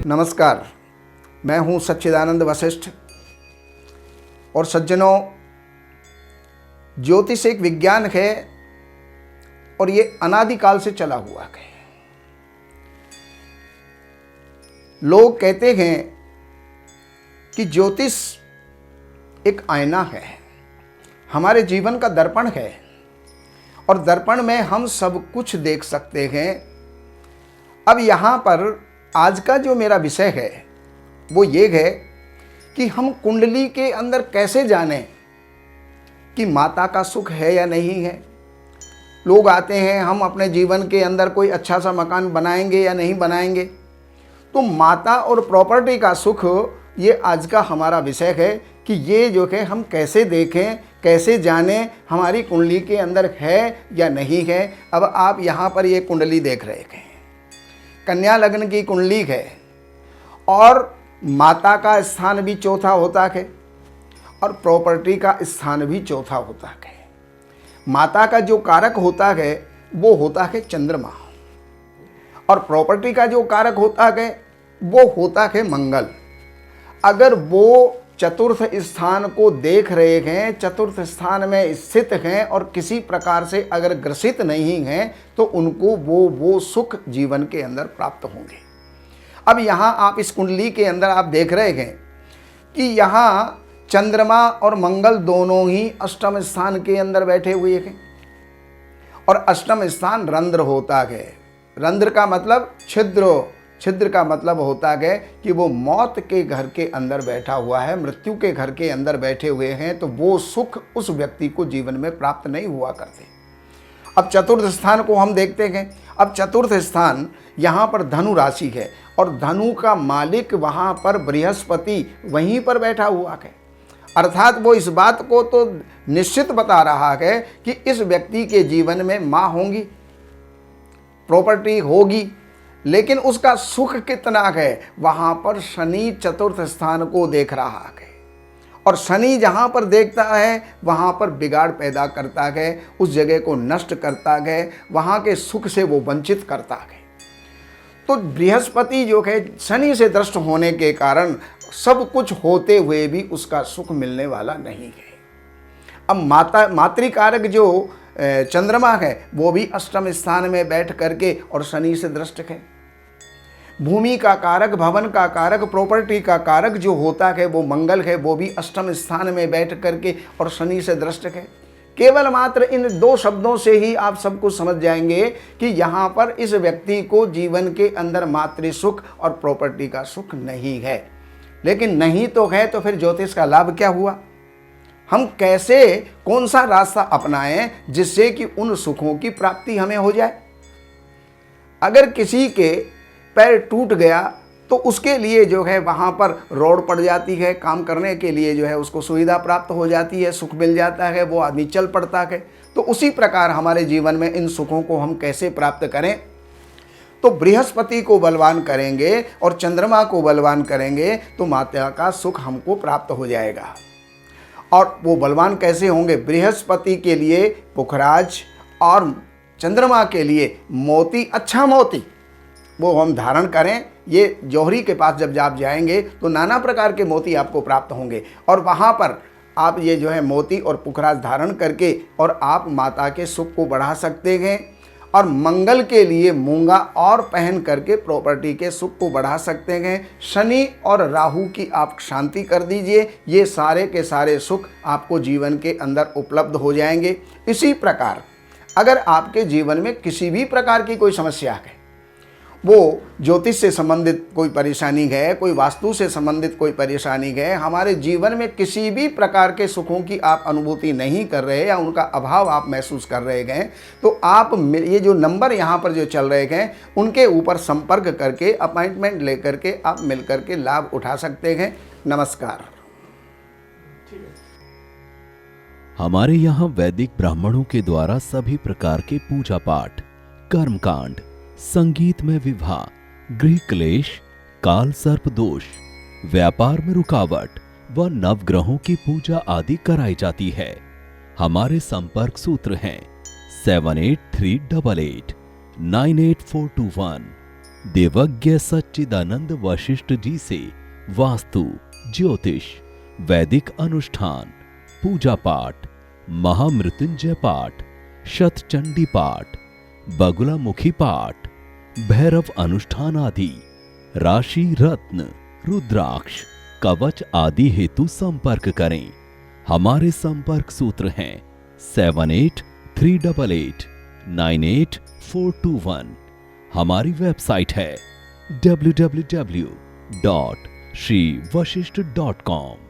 नमस्कार, मैं हूं सच्चिदानंद वशिष्ठ। और सज्जनों, ज्योतिष एक विज्ञान है और ये अनादिकाल से चला हुआ है। लोग कहते हैं कि ज्योतिष एक आईना है, हमारे जीवन का दर्पण है और दर्पण में हम सब कुछ देख सकते हैं। अब यहाँ पर आज का जो मेरा विषय है वो ये है कि हम कुंडली के अंदर कैसे जानें कि माता का सुख है या नहीं है। लोग आते हैं, हम अपने जीवन के अंदर कोई अच्छा सा मकान बनाएंगे या नहीं बनाएंगे। तो माता और प्रॉपर्टी का सुख, ये आज का हमारा विषय है कि ये जो है हम कैसे देखें, कैसे जानें हमारी कुंडली के अंदर है या नहीं है। अब आप यहाँ पर ये कुंडली देख रहे हैं, कन्या लग्न की कुंडली है और माता का स्थान भी चौथा होता है और प्रॉपर्टी का स्थान भी चौथा होता है। माता का जो कारक होता है वो होता है चंद्रमा और प्रॉपर्टी का जो कारक होता है वो होता है मंगल। अगर वो चतुर्थ स्थान को देख रहे हैं, चतुर्थ स्थान में स्थित हैं और किसी प्रकार से अगर ग्रसित नहीं हैं तो उनको वो सुख जीवन के अंदर प्राप्त होंगे। अब यहाँ आप इस कुंडली के अंदर आप देख रहे हैं कि यहाँ चंद्रमा और मंगल दोनों ही अष्टम स्थान के अंदर बैठे हुए हैं और अष्टम स्थान रंध्र होता है। रंध्र का मतलब छिद्र, छिद्र का मतलब होता है कि वो मौत के घर के अंदर बैठा हुआ है, मृत्यु के घर के अंदर बैठे हुए हैं, तो वो सुख उस व्यक्ति को जीवन में प्राप्त नहीं हुआ करते। अब चतुर्थ स्थान को हम देखते हैं। अब चतुर्थ स्थान यहाँ पर धनु राशि है और धनु का मालिक वहाँ पर बृहस्पति वहीं पर बैठा हुआ है। अर्थात वो इस बात को तो निश्चित बता रहा है कि इस व्यक्ति के जीवन में माँ होंगी, प्रॉपर्टी होगी, लेकिन उसका सुख कितना है वहाँ पर शनि चतुर्थ स्थान को देख रहा है और शनि जहाँ पर देखता है वहाँ पर बिगाड़ पैदा करता है, उस जगह को नष्ट करता है, वहाँ के सुख से वो वंचित करता है। तो बृहस्पति जो है शनि से दृष्ट होने के कारण सब कुछ होते हुए भी उसका सुख मिलने वाला नहीं है। अब मातृकारक जो चंद्रमा है वो भी अष्टम स्थान में बैठ करके और शनि से दृष्ट है। भूमि का कारक, भवन का कारक, प्रॉपर्टी का कारक जो होता है वो मंगल है, वो भी अष्टम स्थान में बैठ करके और शनि से दृष्ट है। केवल मात्र इन दो शब्दों से ही आप सब कुछ समझ जाएंगे कि यहाँ पर इस व्यक्ति को जीवन के अंदर मातृ सुख और प्रॉपर्टी का सुख नहीं है। लेकिन नहीं तो है तो फिर ज्योतिष का लाभ क्या हुआ? हम कैसे, कौन सा रास्ता अपनाएं जिससे कि उन सुखों की प्राप्ति हमें हो जाए। अगर किसी के पैर टूट गया तो उसके लिए जो है वहाँ पर रोड पड़ जाती है, काम करने के लिए जो है उसको सुविधा प्राप्त हो जाती है, सुख मिल जाता है, वो आदमी चल पड़ता है। तो उसी प्रकार हमारे जीवन में इन सुखों को हम कैसे प्राप्त करें? तो बृहस्पति को बलवान करेंगे और चंद्रमा को बलवान करेंगे तो माता का सुख हमको प्राप्त हो जाएगा। और वो बलवान कैसे होंगे? बृहस्पति के लिए पुखराज और चंद्रमा के लिए मोती, अच्छा मोती वो हम धारण करें। ये जौहरी के पास जब आप जाएंगे तो नाना प्रकार के मोती आपको प्राप्त होंगे और वहाँ पर आप ये जो है मोती और पुखराज धारण करके और आप माता के सुख को बढ़ा सकते हैं। और मंगल के लिए मूंगा और पहन करके प्रॉपर्टी के सुख को बढ़ा सकते हैं। शनि और राहु की आप शांति कर दीजिए, ये सारे के सारे सुख आपको जीवन के अंदर उपलब्ध हो जाएंगे। इसी प्रकार अगर आपके जीवन में किसी भी प्रकार की कोई समस्या है, वो ज्योतिष से संबंधित कोई परेशानी है, कोई वास्तु से संबंधित कोई परेशानी है, हमारे जीवन में किसी भी प्रकार के सुखों की आप अनुभूति नहीं कर रहे या उनका अभाव आप महसूस कर रहे हैं, तो आप ये जो नंबर यहाँ पर जो चल रहे हैं उनके ऊपर संपर्क करके अपॉइंटमेंट लेकर के आप मिल करके लाभ उठा सकते हैं। नमस्कार। हमारे यहाँ वैदिक ब्राह्मणों के द्वारा सभी प्रकार के पूजा पाठ, कर्मकांड, संगीत में विवाह, गृह क्लेश, काल सर्प दोष, व्यापार में रुकावट व नवग्रहों की पूजा आदि कराई जाती है। हमारे संपर्क सूत्र हैं 7838898421 देवज्ञ सच्चिदानंद वशिष्ठ जी से वास्तु, ज्योतिष, वैदिक अनुष्ठान, पूजा पाठ, महामृत्युंजय पाठ, शतचंडी पाठ, बगुलामुखी पाठ, भैरव अनुष्ठान आदि, राशि रत्न, रुद्राक्ष, कवच आदि हेतु संपर्क करें। हमारे संपर्क सूत्र हैं 7838898421। हमारी वेबसाइट है www.shrivashishth.com।